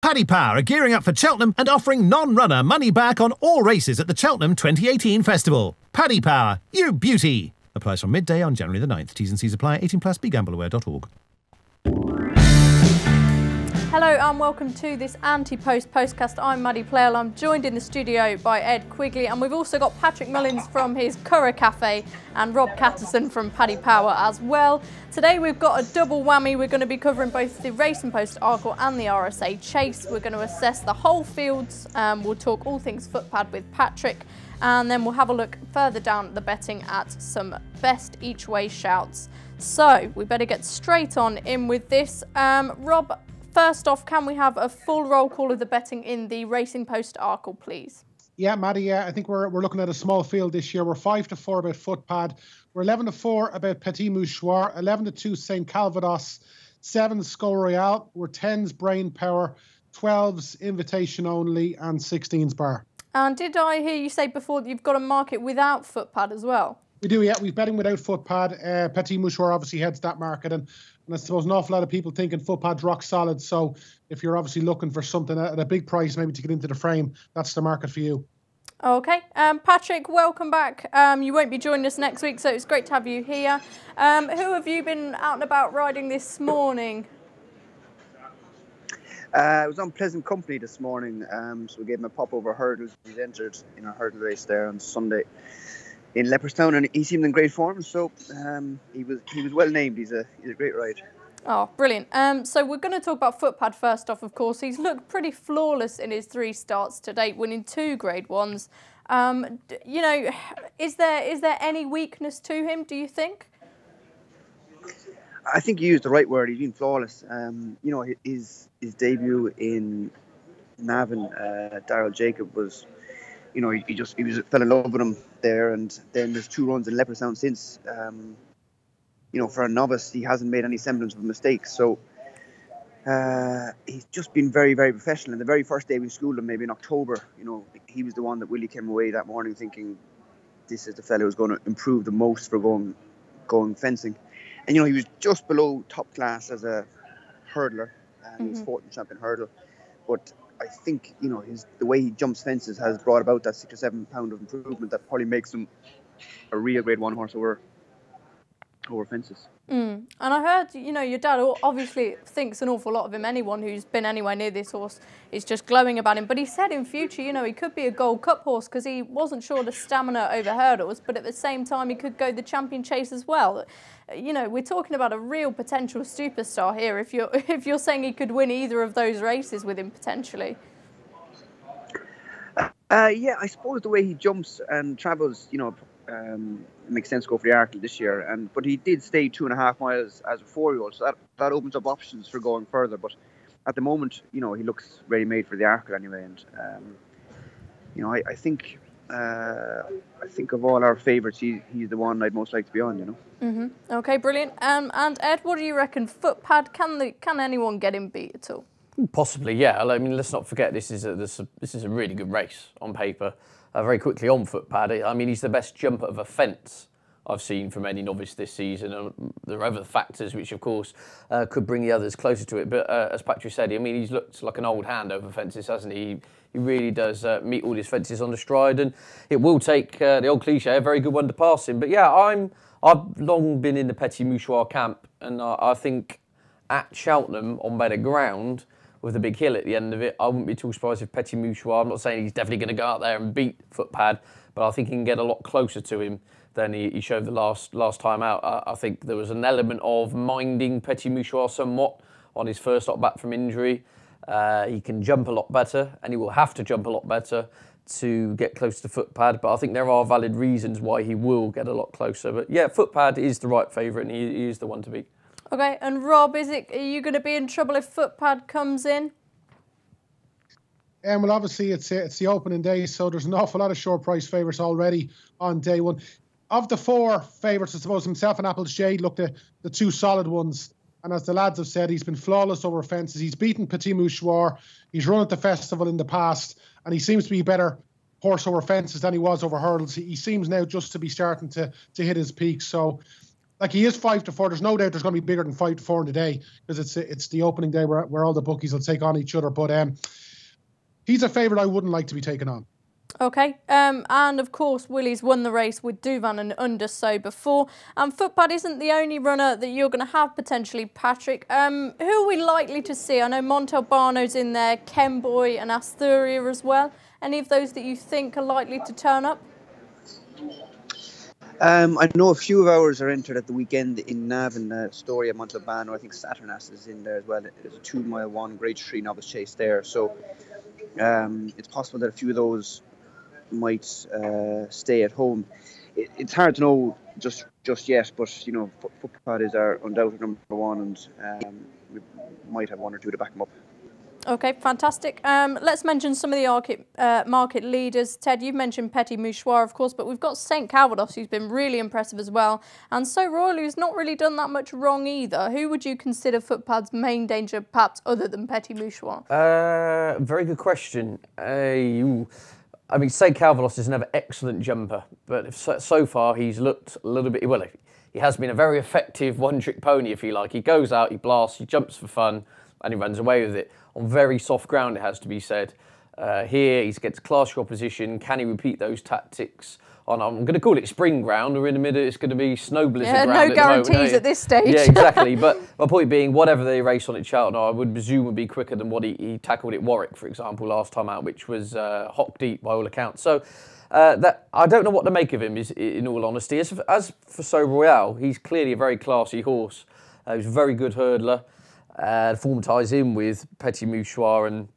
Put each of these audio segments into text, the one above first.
Paddy Power are gearing up for Cheltenham and offering non-runner money back on all races at the Cheltenham 2018 Festival. Paddy Power, you beauty! Applies from midday on January the 9th. T's and C's apply. 18 plus. BeGambleAware.org. Hello and welcome to this anti-post postcast. I'm Maddie Playle. I'm joined in the studio by Ed Quigley, and we've also got Patrick Mullins from his Curragh Cafe and Rob Catterson from Paddy Power as well. Today we've got a double whammy. We're going to be covering both the Racing Post Arkle and the RSA Chase. We're going to assess the whole fields. We'll talk all things Footpad with Patrick, and then we'll have a look further down the betting at some best each way shouts. So we better get straight on in with this. Rob, first off, can we have a full roll call of the betting in the Racing Post Arkle, please? Yeah, Maddie, I think we're looking at a small field this year. We're 5-4 about Footpad. We're 11-4 about Petit Mouchoir, 11-2 St. Calvados, 7 Sco Royale. We're 10s Brain Power, 12s Invitation Only, and 16s Bar. And did I hear you say before that you've got a market without Footpad as well? We do, yeah. We're betting without Footpad. Petit Mouchoir obviously heads that market, and I suppose an awful lot of people thinking Footpad's rock solid. So if you're obviously looking for something at a big price, maybe to get into the frame, that's the market for you. Okay. Patrick, welcome back. You won't be joining us next week, so it's great to have you here. Who have you been out and about riding this morning? I was on Pleasant Company this morning, so we gave him a pop over hurdles. He's entered in a hurdle race there on Sunday in Leopardstown, and he seemed in great form, so he was well named. He's a great ride. Oh, brilliant. So we're going to talk about Footpad first off, of course. He's looked pretty flawless in his 3 starts to date, winning 2 Grade 1s. You know, is there any weakness to him, do you think? I think you used the right word. He's been flawless. You know, his debut in Navan, Daryl Jacob was, you know, he fell in love with him there, and then there's 2 runs in Leopardstown since. You know, for a novice, he hasn't made any semblance of a mistake. So he's just been very, very professional. And the very first day we schooled him, maybe in October, you know, he was the one that Willie came away that morning thinking, this is the fellow who's going to improve the most for going fencing. And, you know, he was just below top class as a hurdler, and he was 4th in champion hurdle. But I think, you know, the way he jumps fences has brought about that 6 or 7 pound of improvement that probably makes him a real Grade 1 horse over fences. And I heard, you know, your dad obviously thinks an awful lot of him. Anyone who's been anywhere near this horse is just glowing about him. But he said in future, you know, he could be a Gold Cup horse because he wasn't sure the stamina over hurdles, but at the same time he could go the Champion Chase as well. You know, we're talking about a real potential superstar here. If you're saying he could win either of those races with him potentially. Yeah, I suppose the way he jumps and travels, you know, makes sense to go for the Arkle this year. But he did stay 2.5 miles as a 4-year-old, so that opens up options for going further. But at the moment, you know, he looks ready-made for the Arkle anyway. And you know, I think of all our favourites, he's the one I'd most like to be on. You know. Okay, brilliant. And Ed, what do you reckon? Footpad, can anyone get him beat at all? Possibly, yeah. I mean, let's not forget this is a really good race on paper. Very quickly on Footpad, I mean, he's the best jumper of a fence I've seen from any novice this season. There are other factors which, of course, could bring the others closer to it. But as Patrick said, I mean, he's looked like an old hand over fences, hasn't he? He really does meet all his fences on the stride, and it will take the old cliche, a very good one to pass him. But yeah, I've long been in the Petit Mouchoir camp, and I think at Cheltenham on better ground, with a big hill at the end of it, I wouldn't be too surprised if Petit Mouchoir, I'm not saying he's definitely going to go out there and beat Footpad, but I think he can get a lot closer to him than he showed the last time out. I think there was an element of minding Petit Mouchoir somewhat on his first stop back from injury. He can jump a lot better, and he will have to jump a lot better to get close to Footpad, but I think there are valid reasons why he will get a lot closer. But yeah, Footpad is the right favourite, and he is the one to beat. Okay, and Rob, are you going to be in trouble if Footpad comes in? Well, obviously it's the opening day, so there's an awful lot of short price favourites already on day one. Of the 4 favourites, I suppose himself and Apple's Jade look the 2 solid ones. And as the lads have said, he's been flawless over fences. He's beaten Petit Mouchoir. He's run at the festival in the past, and he seems to be a better horse over fences than he was over hurdles. He seems now just to be starting to hit his peak. So like he is 5-4. There's no doubt there's going to be bigger than 5-4 in the day because it's the opening day where all the bookies will take on each other. But he's a favourite I wouldn't like to be taken on. Okay, and of course Willie's won the race with Duvan and Under So before. And Footpad isn't the only runner that you're going to have potentially, Patrick. Who are we likely to see? I know Montalbano's in there, Kenboy and Asturia as well. Any of those that you think are likely to turn up? I know a few of ours are entered at the weekend in Navan, Astoria, Montalbano. I think Saturnas is in there as well. There's a 2-mile one, grade 3 novice chase there. So it's possible that a few of those might stay at home. It's hard to know just yet, but Footpad is our undoubted number one, and we might have one or two to back him up. Okay, fantastic. Let's mention some of the market leaders. Ted, you've mentioned Petit Mouchoir, of course, but we've got St Calvados, who's been really impressive as well, and So Royal, who's not really done that much wrong either. Who would you consider Footpad's main danger, perhaps, other than Petit Mouchoir? Very good question. I mean, St Calvados is another excellent jumper, but so far he's looked a little bit... Well, he has been a very effective one-trick pony, if you like. He goes out, he blasts, he jumps for fun, and he runs away with it. On very soft ground, it has to be said. Here, he gets classic opposition. Can he repeat those tactics? I'm going to call it spring ground. We're in the middle, it's going to be snow blizzard ground no guarantees at this stage. Yeah, exactly. But my point being, whatever they race on at Cheltenham, I would presume would be quicker than what he tackled at Warwick, for example, last time out, which was hock deep by all accounts. So that I don't know what to make of him, in all honesty. As for So Royal, he's clearly a very classy horse. He's a very good hurdler. Form ties in with Petit Mouchoir and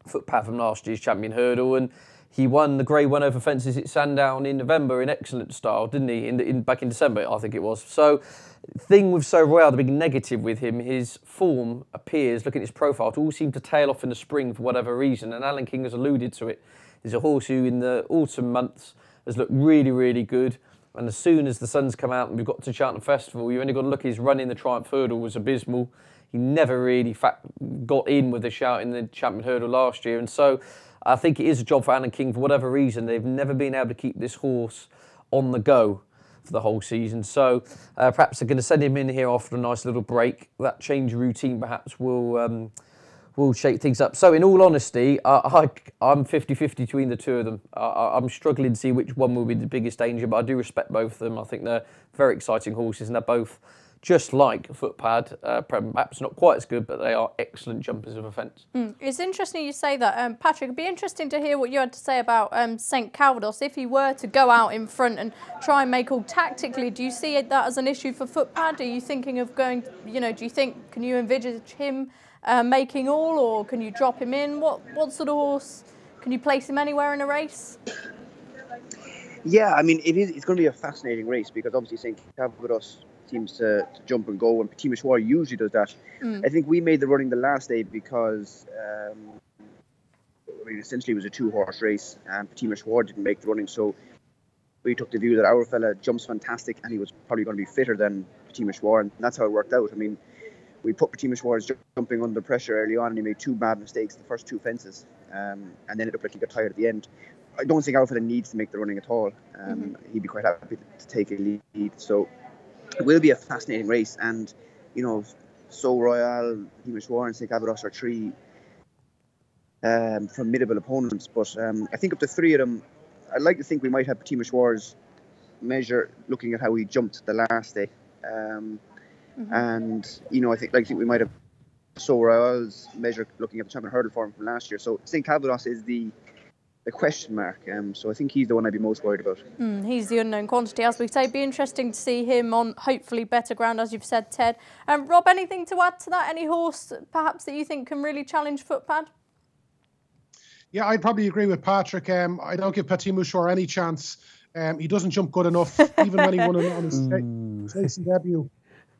Footpad from last year's champion hurdle, and he won the Grade 1 over fences at Sandown in November in excellent style, didn't he? Back in December, I think it was. So, thing with So Royal, the big negative with him, his form appears, looking at his profile, to all seem to tail off in the spring for whatever reason, and Alan King has alluded to it. He's a horse who in the autumn months has looked really, really good, and as soon as the sun's come out and we've got to Cheltenham Festival, you've only got to look, his run in the Triumph Hurdle was abysmal. He never really got in with a shout in the champion hurdle last year, and so I think it is a job for Alan King for whatever reason. They've never been able to keep this horse on the go for the whole season. So perhaps they're going to send him in here after a nice little break. That change of routine perhaps will shake things up. So in all honesty, I'm 50-50 between the two of them. I'm struggling to see which one will be the biggest danger, but I do respect both of them. I think they're very exciting horses, and they're both just like Footpad, perhaps not quite as good, but they are excellent jumpers of a fence. It's interesting you say that. Patrick, it'd be interesting to hear what you had to say about St Calvados. If he were to go out in front and try and make all tactically, do you see that as an issue for Footpad? Are you thinking of going, can you envisage him making all, or can you drop him in? What sort of horse, can you place him anywhere in a race? Yeah, I mean, it's going to be a fascinating race because obviously St Calvados seems to jump and go, and Petit Mouchoir usually does that. I think we made the running the last day because essentially it was a 2-horse race and Petit Mouchoir didn't make the running, so we took the view that our fella jumps fantastic and he was probably going to be fitter than Petit Mouchoir, and that's how it worked out. I mean, we put Petit Mouchoir's jumping under pressure early on and he made 2 bad mistakes the first 2 fences, and then it looked like he got tired at the end. I don't think our fella needs to make the running at all. He'd be quite happy to take a lead, so it will be a fascinating race. And So Royal, Petit Mouchoir and St Calvados are 3 formidable opponents, but I think up to 3 of them, I'd like to think we might have Petit Mouchoir's measure looking at how he jumped the last day, and I think we might have So Royal's measure looking at the champion hurdle form from last year. So St Calvados is the question mark, so I think he's the one I'd be most worried about. He's the unknown quantity, as we say. Be interesting to see him on hopefully better ground, as you've said, Ted. Rob, anything to add to that? Any horse perhaps that you think can really challenge Footpad? Yeah, I'd probably agree with Patrick. I don't give Petit Mouchoir any chance. He doesn't jump good enough, even when he won on his racing debut.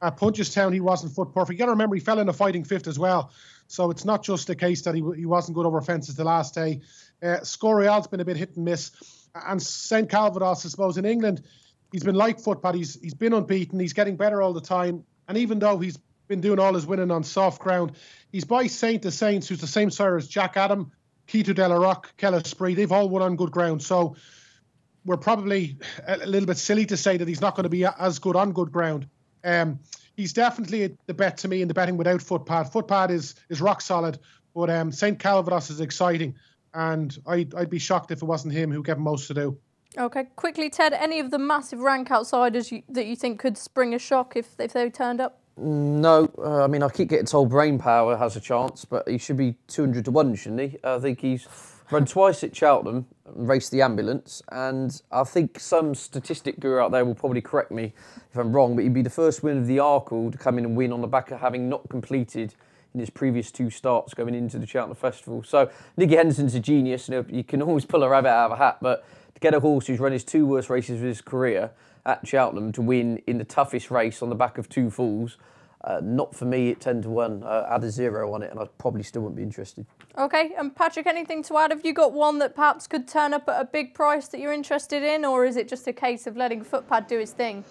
At Punchestown, he wasn't foot perfect. You got to remember, he fell in a fighting 5th as well. So it's not just the case that he wasn't good over fences the last day. Scorial's been a bit hit and miss. And St Calvados, I suppose, in England, he's been like Footpad. He's been unbeaten. He's getting better all the time. And even though he's been doing all his winning on soft ground, he's by Saint de Saints, who's the same sire as Jack Adam, Quito de la Roque, Kelesprit. They've all won on good ground. So we're probably a little bit silly to say that he's not going to be as good on good ground. He's definitely the bet to me in the betting without Footpad. Footpad is rock solid, but St. Calvados is exciting, and I'd be shocked if it wasn't him who gave him most to do. Okay, quickly, Ted, any of the massive rank outsiders that you think could spring a shock if they turned up? No, I mean, I keep getting told Brain Power has a chance, but he should be 200 to 1, shouldn't he? I think he's run twice at Cheltenham, raced the ambulance, and I think some statistic guru out there will probably correct me if I'm wrong, but he'd be the first winner of the Arkle to come in and win on the back of having not completed in his previous 2 starts going into the Cheltenham Festival. So Nicky Henderson's a genius, and you can always pull a rabbit out of a hat, but to get a horse who's run his 2 worst races of his career at Cheltenham to win in the toughest race on the back of 2 falls, not for me at 10 to 1. Add a 0 on it and I probably still wouldn't be interested. Okay, and Patrick, anything to add? Have you got one that perhaps could turn up at a big price that you're interested in, or is it just a case of letting Footpad do his thing?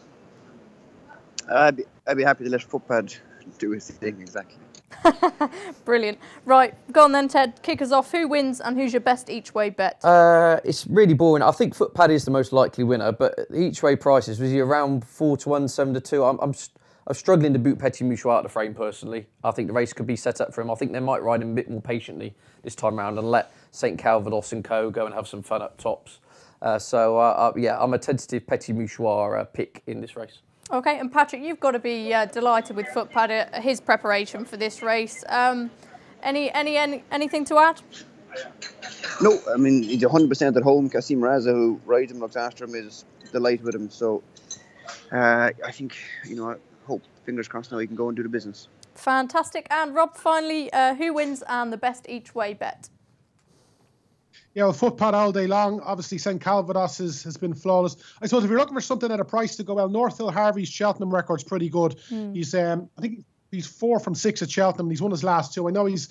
I'd be happy to let Footpad do his thing, exactly. Brilliant. Right, go on then, Ted. Kick us off. Who wins and who's your best each way bet? It's really boring. I think Footpad is the most likely winner, but each way prices, was he around 4 to 1, 7 to 2? I'm struggling to boot Petit Mouchoir out of the frame personally. I think the race could be set up for him. I think they might ride him a bit more patiently this time around and let St. Calvados and co go and have some fun up tops. Yeah, I'm a tentative Petit Mouchoir pick in this race. Okay, and Patrick, you've got to be delighted with Footpad, his preparation for this race. Anything to add? No, I mean, he's 100% at home. Kasim Raza, who rides him, looks after him, is delighted with him. So I think, I hope, fingers crossed, now he can go and do the business. Fantastic. And Rob, finally, who wins and the best each way bet? Yeah, well, Footpad all day long. Obviously, St. Calvados has been flawless. I suppose if you're looking for something at a price to go, well, North Hill Harvey's Cheltenham record's pretty good. He's, I think he's 4 from 6 at Cheltenham. He's won his last 2. I know he's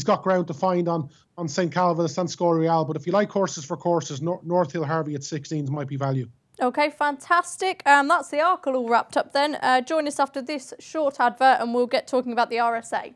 got ground to find on St. Calvados and Score Real, but if you like horses for courses, North Hill Harvey at 16s might be value. Okay, fantastic. That's the Arkle all wrapped up then. Join us after this short advert and we'll get talking about the RSA.